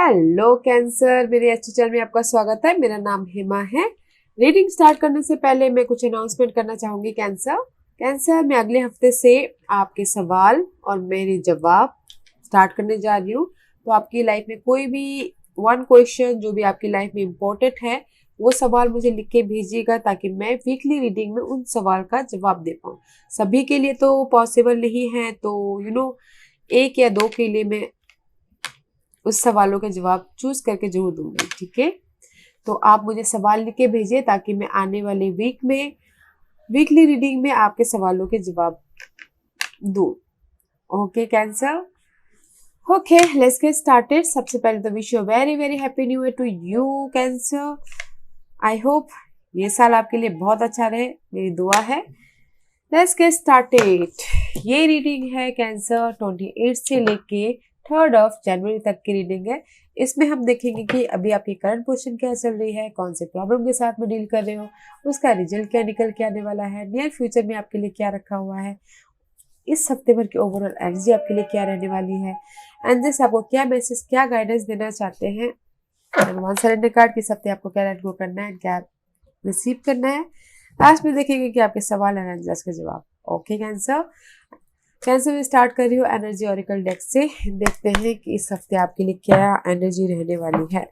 Hello cancer, मेरे अच्छे channel में आपका स्वागत है। मेरा नाम हेमा है। रीडिंग स्टार्ट करने से पहले मैं कुछ अनाउंसमेंट करना चाहूंगी। कैंसर मैं अगले हफ्ते से आपके सवाल और मेरे जवाब स्टार्ट करने जा रही हूँ। तो आपकी लाइफ में कोई भी वन क्वेश्चन जो भी आपकी लाइफ में इम्पोर्टेंट है वो सवाल मुझे लिख के भेजिएगा, ताकि मैं वीकली रीडिंग में उन सवाल का जवाब दे पाऊँ। सभी के लिए तो पॉसिबल नहीं है, तो एक या दो के लिए मैं उस सवालों के जवाब चूज करके जरूर दूंगी। ठीक है, तो आप मुझे सवाल लिख के भेजिए ताकि मैं आने वाले वीक में वीकली रीडिंग में आपके सवालों के जवाब दूं। Okay Cancer, okay let's get started. सबसे पहले तो wish you very very happy new year to you Cancer. I hope ये साल आपके लिए बहुत अच्छा रहे, मेरी दुआ है। Let's get started. ये रीडिंग है कैंसर 28 से लेके 3 जनवरी तक की रीडिंग है। इसमें हम देखेंगे कि अभी आपकी करंट पोजीशन क्या चल रही है, कौन से प्रॉब्लम के साथ में डील कर रहे हो, उसका रिजल्ट क्या निकल के आने वाला है, नियर फ्यूचर में आपके लिए क्या रखा हुआ है, इस हफ्ते भर की ओवरऑल एनर्जी आपके लिए क्या रहने वाली है, एंजल्स आपको क्या मैसेज क्या गाइडेंस देना चाहते हैं, वन सरेंडर कार्ड किस हफ्ते आपको क्या लेट गो करना है, क्या रिसीव करना है। लास्ट में देखेंगे कि आपके सवाल और एंजल्स के जवाब। ओके कैंसर में स्टार्ट कर रही हूँ एनर्जी ऑरिकल डेक से। देखते हैं कि इस हफ्ते आपके लिए क्या एनर्जी रहने वाली है।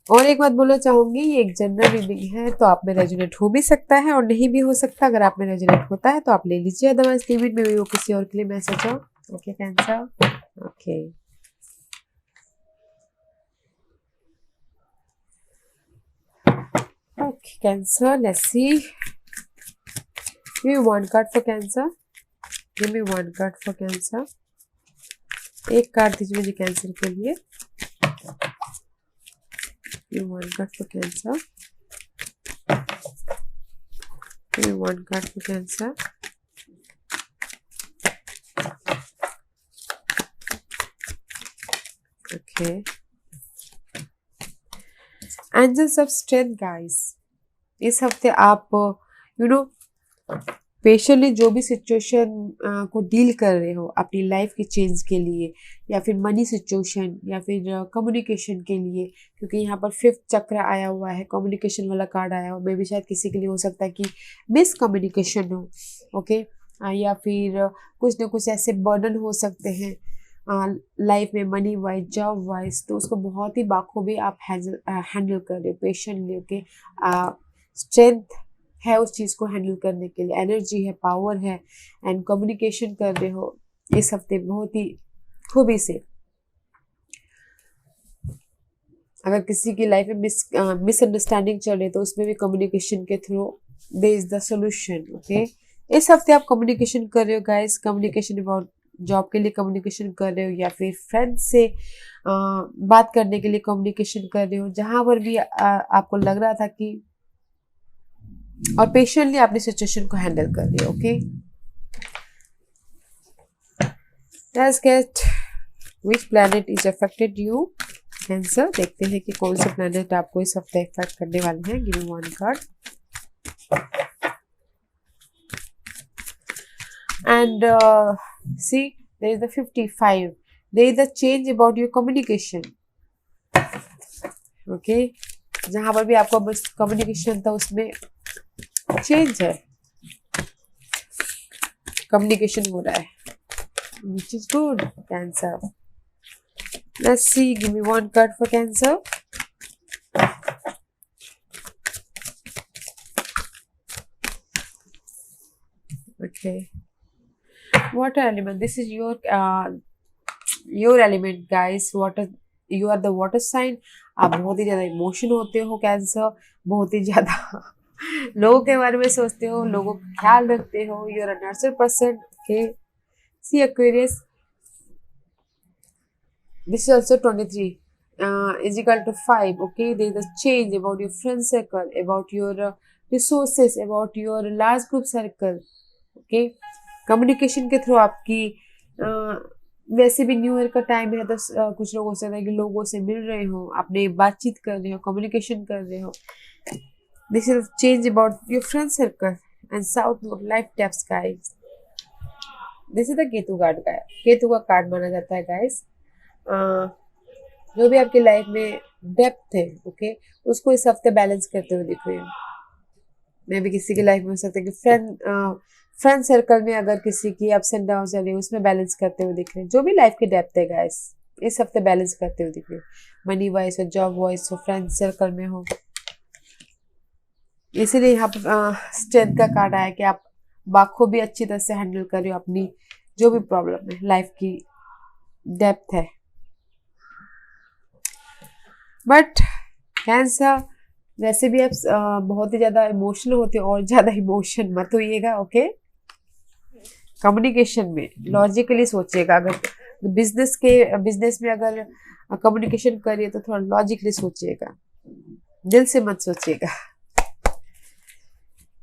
और एक बात बोलना चाहूंगी, ये एक जनरल रीडिंग है, तो आप में रेजोनेट हो भी सकता है और नहीं भी हो सकता। अगर आप में रेजोनेट होता है तो आप ले लीजिए, अदरवाइज लिमिट में भी वो किसी और के लिए मैसेज हो। Okay Cancer, okay okay Cancer, let's C. Give me one card for Cancer. Give me one card for Cancer. एक कार्ड दीजिए मुझे कैंसर के लिए। Give me one card for Cancer. Give me one card for Cancer. Okay. Angels of Strength guys. इस हफ्ते आप patiently जो भी सिचुएशन को डील कर रहे हो अपनी लाइफ के चेंज के लिए, या फिर मनी सिचुएशन, या फिर कम्युनिकेशन के लिए, क्योंकि यहाँ पर 5th चक्र आया हुआ है, कम्युनिकेशन वाला कार्ड आया हुआ। मे भी शायद किसी के लिए हो सकता है कि मिस कम्युनिकेशन हो। ओके, या फिर कुछ ना कुछ ऐसे बर्डन हो सकते हैं लाइफ में, मनी वाइज, जॉब वाइज, तो उसको बहुत ही बाखूबी आप हैंडल कर रहे हो पेशेंटली। ओके, स्ट्रेंथ है उस चीज़ को हैंडल करने के लिए, एनर्जी है, पावर है, एंड कम्युनिकेशन कर रहे हो इस हफ्ते बहुत ही खूबी से। अगर किसी की लाइफ में मिसअंडरस्टैंडिंग चल रही है तो उसमें भी कम्युनिकेशन के through their is the solution. Okay, इस हफ्ते आप कम्युनिकेशन कर रहे हो गाइस, कम्युनिकेशन अबाउट जॉब के लिए कम्युनिकेशन कर रहे हो, या फिर फ्रेंड से बात करने के लिए कम्युनिकेशन कर रहे हो। जहां पर भी आपको लग रहा था कि, और पेशेंटली अपनी सिचुएशन को हैंडल कर रही है। Okay, let's gate which planet is affected you cancer. देखते हैं कि कौन से प्लैनेट आपको इस हफ्ते इफेक्ट करने वाले हैं। Give me one card and see there is the 55, there is the change about your communication. Okay, जहां पर भी आपको कम्युनिकेशन था उसमें चेंज है, कम्युनिकेशन हो रहा है, which is good Cancer. Let's see, give me one card for Cancer. Okay, water element, this is your element guys. Water, you are the water sign. आप बहुत ही ज्यादा इमोशन होते हो कैंसर, बहुत ही ज्यादा लोगों के बारे में सोचते हो, लोगों का ख्याल रखते हो। You are a nurture person. Okay, see Aquarius, this is also 23 is equal to 5. Okay, there is a change about your friend circle, about your resources, about your large group circle. Okay, communication के through आपकी वैसे भी new year का time है, तो कुछ लोग हो सकता है कि लोगों से मिल रहे हो, अपने बातचीत कर रहे हो, कम्युनिकेशन कर रहे हो। This is change about your friend circle and south life taps guys. This is the Ketu card का, केतु का कार्ड माना जाता है गाइस। जो भी आपकी लाइफ में डेप्थ है, ओके, उसको इस हफ्ते बैलेंस करते हुए दिख रही हूँ। मे भी किसी की लाइफ में हो सकता है कि फ्रेंड सर्कल में अगर किसी की अप्स एंड डाउन चल रही है, उसमें बैलेंस करते हुए दिख रहे हैं। जो भी लाइफ की डेप्थ है गाइस, इस हफ्ते बैलेंस करते हुए दिख रही है। मनी वाइज हो, जॉब वाइज हो, फ्रेंड सर्कल में हो, इसीलिए यहाँ पर स्ट्रेंथ का कार्ड आया कि आप बाखूबी अच्छी तरह से हैंडल कर रहे हो अपनी जो भी प्रॉब्लम है, लाइफ की डेप्थ है। बट कैंसर, वैसे भी आप बहुत ही ज्यादा इमोशनल होते हो, और ज्यादा इमोशन मत होइएगा, ओके। कम्युनिकेशन में लॉजिकली सोचिएगा। अगर बिजनेस में अगर कम्युनिकेशन करिए तो थोड़ा लॉजिकली सोचिएगा, दिल से मत सोचिएगा।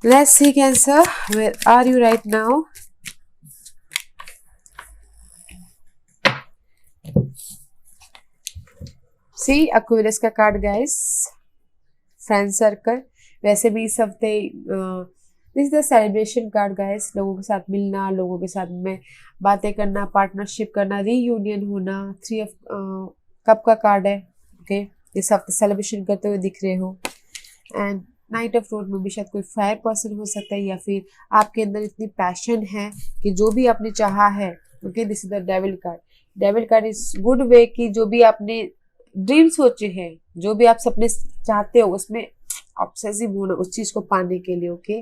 Let's see Cancer, where are you right now? See Aquarius का कार्ड गाइस, फ्रेंड सर्कल। वैसे भी इस हफ्ते this is the celebration card guys, लोगों के साथ मिलना, लोगों के साथ में बातें करना, पार्टनरशिप करना, रीयूनियन होना। 3 ऑफ कप का कार्ड है, ओके। इस हफ्ते सेलिब्रेशन करते हुए दिख रहे हो। एंड नाइट ऑफ रोड में भी शायद कोई फायर पर्सन हो सकता है, या फिर आपके अंदर इतनी पैशन है कि जो भी आपने चाहा है, okay. This is the devil card. Devil card is good way कि जो भी आपने ड्रीम सोचे हैं, जो भी आप सपने चाहते हो, उसमें ऑब्सेसिव होना उस चीज को पाने के लिए, ओके,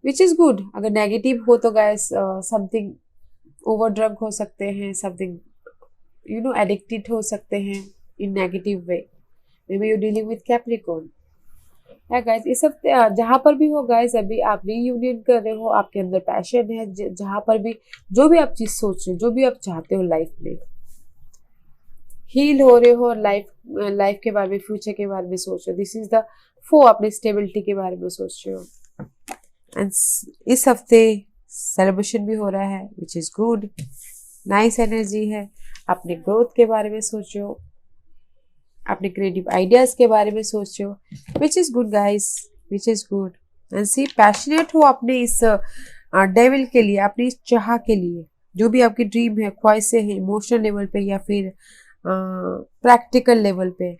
विच इज गुड। अगर नेगेटिव हो तो गाइस समथिंग ओवर ड्रग हो सकते हैं, समथिंग एडिक्टेड हो सकते हैं in negative way. Maybe you dealing with Capricorn है गाइस। इस हफ्ते जहां पर भी हो गाइस, अभी आप रीयूनियन कर रहे हो, आपके अंदर पैशन है, जहां पर भी जो भी आप चीज सोच रहे हो, जो भी आप चाहते हो लाइफ में, हील हो रहे हो, लाइफ के बारे में, फ्यूचर के बारे में सोच रहे हो। दिस इज द 4, अपनी स्टेबिलिटी के बारे में सोच रहे हो। एंड इस हफ्ते सेलिब्रेशन भी हो रहा है, विच इज गुड, नाइस एनर्जी है। अपने ग्रोथ के बारे में सोच रहे हो, अपने क्रिएटिव आइडियाज के बारे में सोच रहे हो, which is good guys, which is good. And see passionate हो अपने इस डेविल के लिए, अपनी इस चाह के लिए, जो भी आपकी ड्रीम है, ख्वाहिशें हैं, इमोशनल लेवल पे या फिर प्रैक्टिकल लेवल पे।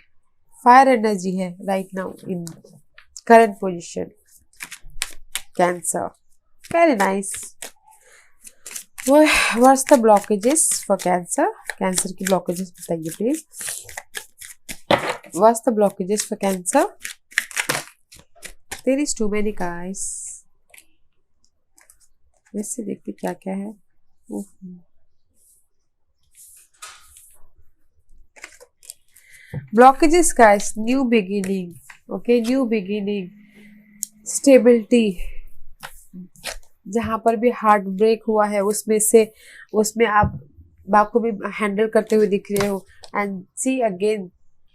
फायर एनर्जी है right now in current position. Cancer, very nice. What's the blockages for cancer? Cancer की ब्लॉकेजेस बताइए please. What's the blockages for cancer? There is too many guys. वैसे देखते क्या क्या है। Blockages guys, new beginning, okay, new beginning, stability। जहां पर भी हार्ट ब्रेक हुआ है उसमें आप को भी हैंडल करते हुए दिख रहे हो। एंड सी अगेन,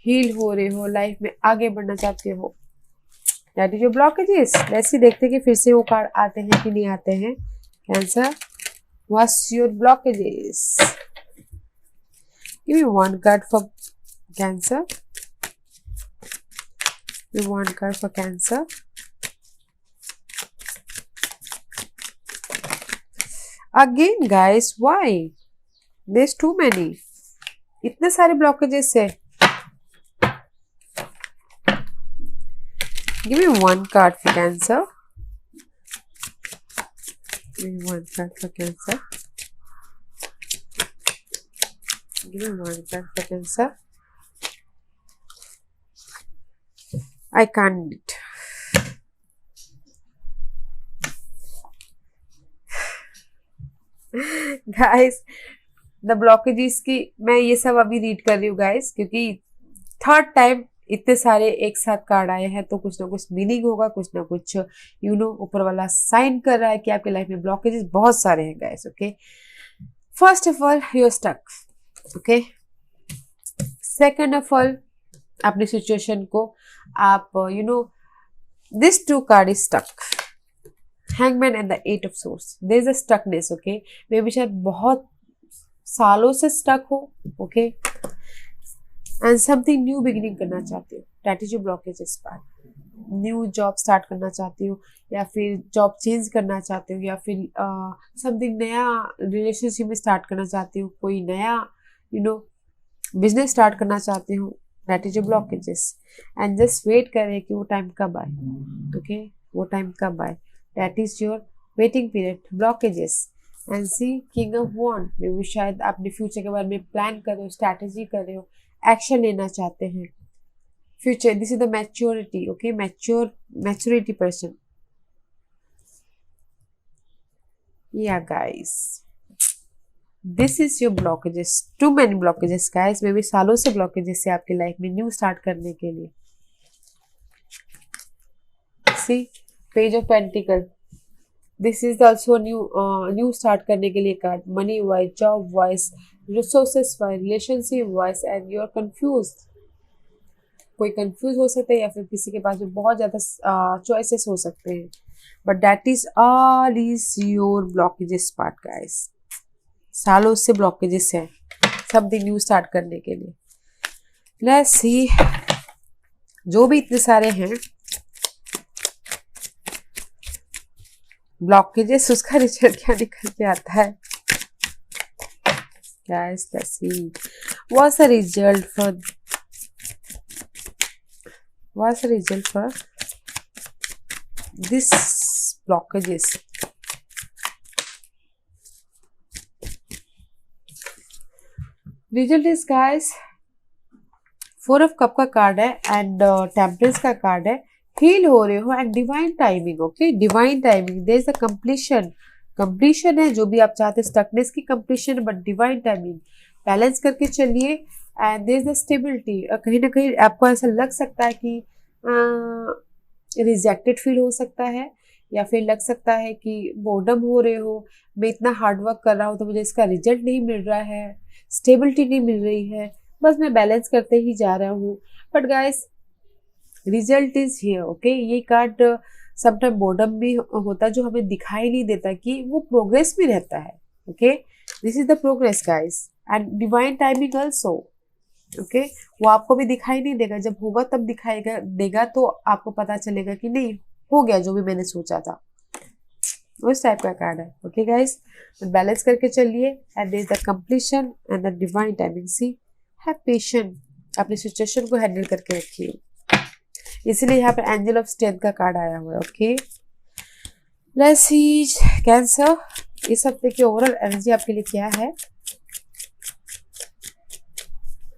हील हो रहे हो, लाइफ में आगे बढ़ना चाहते हो। That is your blockages. वैसे देखते कि फिर से वो कार्ड आते हैं कि नहीं आते हैं। Cancer, what's your blockages? Give me 1 card for Cancer. Give 1 card for Cancer. Again guys, why? There is too many, इतने सारे ब्लॉकेजेस है। Give me 1 card for cancer. Give me 1 card for cancer. Give me 1 card for cancer. I can't. Guys, the blockages की मैं ये सब अभी read कर रही हूँ गाइस, क्योंकि 3rd टाइम इतने सारे एक साथ कार्ड आए हैं, तो कुछ ना कुछ मीनिंग होगा, कुछ ना कुछ ऊपर वाला साइन कर रहा है कि आपके लाइफ में ब्लॉकेजेस बहुत सारे हैं guys, okay. First of all you are stuck, okay. Second of all, अपनी सिचुएशन को आप this 2 card is stuck, hangman and the 8 of swords. There is a stuckness, okay. Maybe शायद बहुत सालों से स्टक हो, okay, and something new beginning करना चाहते हो। That is your blockages part. New job start करना चाहती हो, या फिर जॉब चेंज करना चाहते हो, या फिर समथिंग नया रिलेशनशिप में स्टार्ट करना चाहती हो, कोई नया बिजनेस स्टार्ट करना चाहते हो, that is your blockages. And just wait करें कि वो टाइम कब आए, ओके, वो टाइम कब आए, that is your waiting period, blockages. And see king of wand, maybe शायद अपने फ्यूचर के बारे में प्लान कर रहे हो, स्ट्रैटेजी कर रहे हो, एक्शन लेना चाहते हैं। Future, this is the maturity, okay, maturity person. या guys, this is your blockages, too many blockages guys, maybe सालों से ब्लॉकेजेस है आपकी लाइफ में न्यू स्टार्ट करने के लिए। See page of pentacles, this is also new start करने के लिए card, money wise, job wise, resources wise, relationship wise, and you are confuse. कोई कंफ्यूज हो सकता है या फिर किसी के पास में बहुत ज्यादा चॉइसेस हो सकते हैं, but that is all is your blockages part guys. सालों से ब्लॉकेजेस है समथिंग न्यू स्टार्ट करने के लिए। लेट्स सी, जो भी इतने सारे हैं ब्लॉकेजेस, उसका रिजल्ट क्या निकल के आता है guys. Let's see what's the result for this blockages। Result is guys 4 of cup का कार्ड है एंड टेम्परेंस का कार्ड है। हील हो रहे हो and divine timing, okay, divine timing, there is the completion है जो भी आप चाहते हैं, स्टकनेस की completion, but divine timing. Balance करके चलिए and there is the stability. कहीं ना कहीं आपको ऐसा लग सकता है कि रिजेक्टेड फील हो सकता है, या फिर लग सकता है कि बोर्डम हो रहे हो, मैं इतना हार्डवर्क कर रहा हूँ तो मुझे इसका रिजल्ट नहीं मिल रहा है, स्टेबिलिटी नहीं मिल रही है, बस मैं बैलेंस करते ही जा रहा हूँ, but guys result is here, okay. ये कार्ड समटाइम बोर्डम भी होता है जो हमें दिखाई नहीं देता कि वो प्रोग्रेस में रहता है, okay. This is the progress guys and divine timing also, okay. वो आपको भी दिखाई नहीं देगा, जब होगा तब दिखाएगा देगा, तो आपको पता चलेगा कि नहीं हो गया जो भी मैंने सोचा था, उस टाइप का कार्ड है, ओके गाइस। बैलेंस करके चलिए and there is the completion and the divine timing. See have patience, अपनी सिचुएशन को हैंडल करके रखिए, इसलिए यहाँ पे एंजल ऑफ स्ट्रेंथ का कार्ड आया हुआ है, ओके। लेट्स सी कैंसर, इस हफ्ते की ओवरऑल एनर्जी आपके लिए क्या है।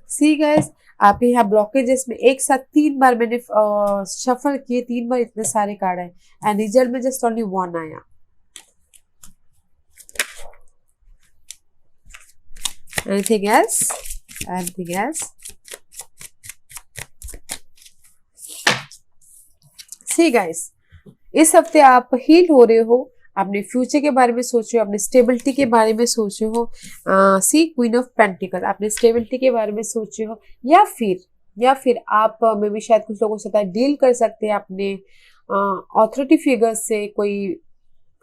सी गाइस, आपके यहाँ ब्लॉकेजेस में एक साथ 3 बार मैंने शफल किए, 3 बार इतने सारे कार्ड आए एंड रिजल्ट में जस्ट ओनली 1 आया। Anything else? Anything else? See guys, इस हफ्ते आप हील हो रहे हो, अपने फ्यूचर के बारे में सोच रहे हो, अपने स्टेबिलिटी के बारे में सोच रहे हो। सी क्वीन ऑफ पेंटिकल, अपने स्टेबिलिटी के बारे में सोच रहे हो, या फिर आप में भी शायद कुछ लोगों से डील कर सकते हैं अपने ऑथोरिटी फिगर से, कोई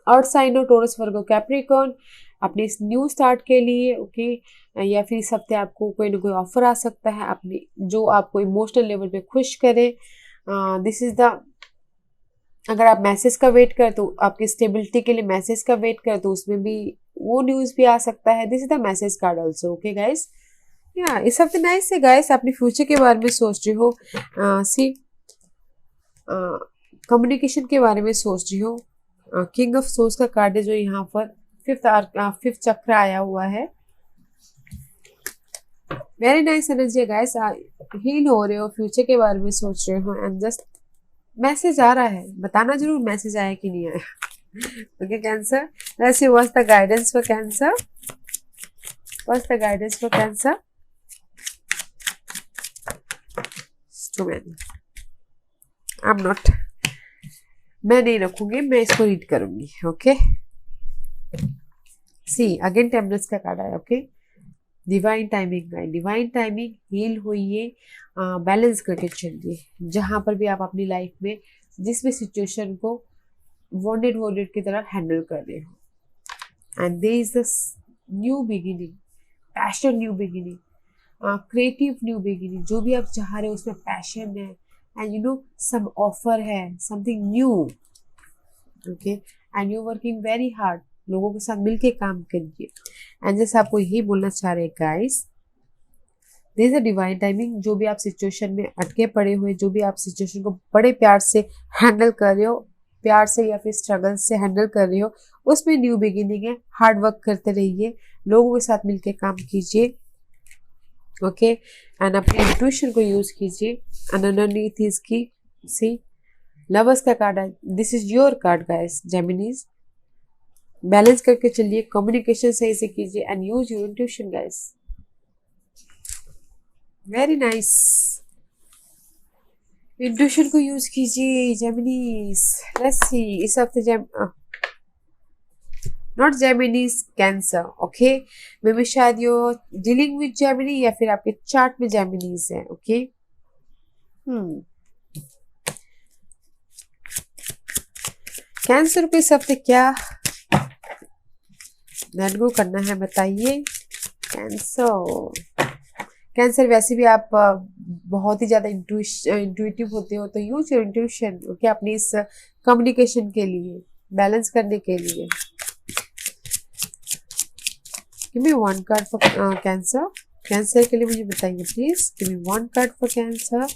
अर्थ साइन हो, टोरस, वर्गो, कैप्रिकॉर्न, अपने इस न्यू स्टार्ट के लिए, ओके। या फिर इस हफ्ते आपको कोई ना कोई ऑफर आ सकता है अपनी, जो आपको इमोशनल लेवल पे खुश करे। दिस इज द, अगर आप मैसेज का वेट करें तो आपकी स्टेबिलिटी के लिए मैसेज का वेट करें तो उसमें भी वो न्यूज भी आ सकता है। This is the message card also, okay guys. या इस हफ्ते नाइस है गाइस, अपने फ्यूचर के बारे में सोच रही हो, सी कम्युनिकेशन के बारे में सोच रही हो। किंग ऑफ सोर्स का कार्ड है जो यहाँ पर फिफ्थ चक्र आया हुआ है। वेरी नाइस एनर्जी है गाइस, हील हो रहे हो, फ्यूचर के बारे में सोच रहे हो एंड जस्ट मैसेज आ रहा है, बताना जरूर मैसेज आया कि नहीं आया, okay Cancer. Let's see what's the guidance for Cancer, what's the guidance for Cancer. Too many, I am not, मैं नहीं रखूंगी, मैं इसको रीड करूंगी, ओके। सी अगेन टेम्परेंस का कार्ड आया, ओके। डिवाइन टाइमिंग का, डिवाइन टाइमिंग, हील होइए, बैलेंस करके चलिए, जहां पर भी आप अपनी लाइफ में जिस भी सिचुएशन को वॉन्डेड की तरह हैंडल कर रहे हो। And there is this new beginning, passion new beginning, creative new beginning, जो भी आप चाह रहे हो उसमें पैशन है, and you know some offer है, something new, okay, and you working very hard, लोगों के साथ मिलके काम करिए। एंड जैसे आपको यही बोलना चाह रहे हैं guys, this is a divine timing. जो भी आप सिचुएशन में अटके पड़े हुए, जो भी आप सिचुएशन को बड़े प्यार से हैंडल कर रहे हो, प्यार से या फिर स्ट्रगल से हैंडल कर रहे हो, उसमें न्यू बिगिनिंग है। हार्ड वर्क करते रहिए, लोगों के साथ मिलकर काम कीजिए, ओके, एंड अपने इंट्यूशन को यूज कीजिए। एंड अंडरनीथ इज की सी लवर्स का कार्ड है, this is your card guys Geminis. Balance करके चलिए, कम्युनिकेशन सही से कीजिए and use your intuition guys. Very nice, intuition को यूज कीजिए जेमिनीज। लेट्स सी इस हफ्ते not Geminis, Cancer, okay, maybe शायद यो डीलिंग विद जेमिनी या फिर आपके चार्ट में जेमिनीज है, ओके। कैंसर को इस हफ्ते क्या लेट गो करना है बताइए। कैंसर वैसे भी आप बहुत ही ज्यादा इंट्यूटिव होते हो, तो यूज योर इंट्यूशन, ओके, अपनी इस कम्युनिकेशन के लिए, बैलेंस करने के लिए। Give me one card for cancer. Cancer के लिए मुझे बताइए please, give me one card for Cancer.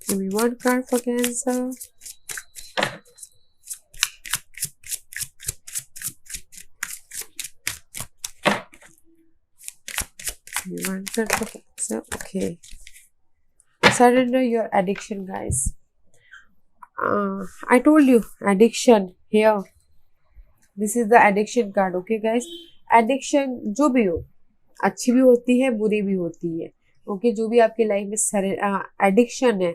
Give me one card for cancer. One card for cancer. Okay. Surrender your addiction, guys. I told you, addiction here. This is the addiction card, okay, guys. Addiction जो भी हो, अच्छी भी होती है, बुरी भी होती है, okay? जो भी आपकी लाइफ में एडिक्शन है,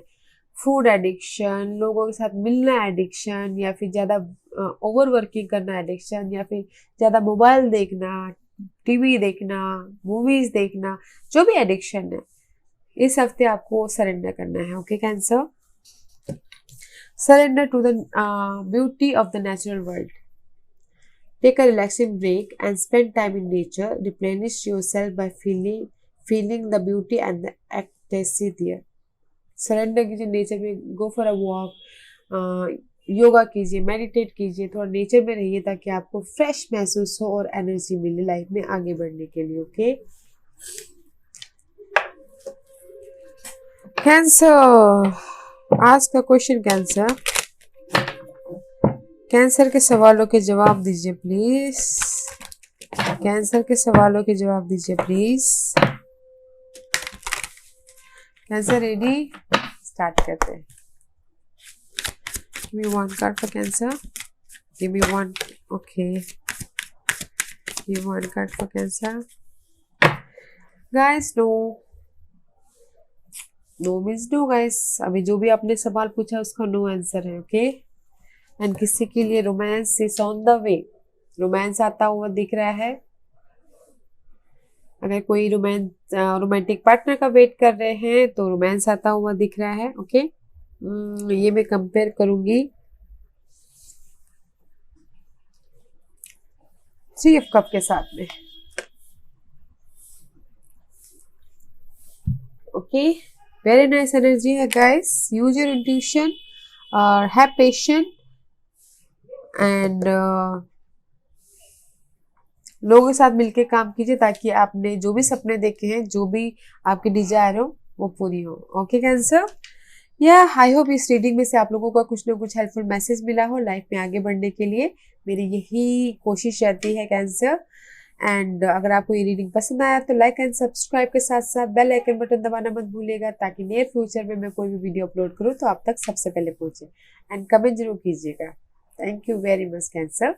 फूड एडिक्शन, लोगों के साथ मिलना एडिक्शन, या फिर ज़्यादा ओवर वर्किंग करना एडिक्शन, या फिर ज़्यादा मोबाइल देखना, टीवी देखना, मूवीज देखना, जो भी एडिक्शन है, इस हफ्ते आपको सरेंडर करना है, okay Cancer. Surrender to the beauty of the natural world. Take a relaxing break and spend time in nature. Replenish yourself by feeling the beauty and the ecstasy there. Surrender कीजिए nature में, go for a walk, yoga कीजिए, meditate कीजिए, थोड़ा nature में रहिए ताकि आपको fresh महसूस हो और एनर्जी मिले लाइफ में आगे बढ़ने के लिए, ओके। कैंसर, आज का क्वेश्चन कैंसर, कैंसर के सवालों के जवाब दीजिए प्लीज। कैंसर के सवालों के जवाब दीजिए प्लीज। कैंसर रेडी, स्टार्ट करते हैं। Give me one card for cancer. Give me one. Okay. Give me one card for cancer. Guys, no. No means no, guys. अभी जो भी आपने सवाल पूछा उसका नो आंसर है, ओके। एंड किसी के लिए romance is on the way, romance आता हुआ दिख रहा है। अगर कोई रोमांटिक पार्टनर का वेट कर रहे हैं तो रोमांस आता हुआ दिख रहा है, ओके। ये मैं कंपेयर करूंगी 3 ऑफ कप के साथ में, ओके। वेरी नाइस एनर्जी है गाइस। यूज योर इंट्यूशन और हैव पेशेंस एंड लोगों के साथ मिलके काम कीजिए ताकि आपने जो भी सपने देखे हैं, जो भी आपकी डिजायर हो, वो पूरी हो, ओके कैंसर। आई होप इस रीडिंग में से आप लोगों का कुछ ना कुछ हेल्पफुल मैसेज मिला हो लाइफ में आगे बढ़ने के लिए। मेरी यही कोशिश रहती है कैंसर। एंड अगर आपको ये रीडिंग पसंद आया तो लाइक एंड सब्सक्राइब के साथ साथ बेल आइकन बटन दबाना मत भूलिएगा ताकि नियर फ्यूचर में मैं कोई भी वीडियो अपलोड करूँ तो आप तक सबसे पहले पहुंचे। एंड कमेंट जरूर कीजिएगा। Thank you very much cancer.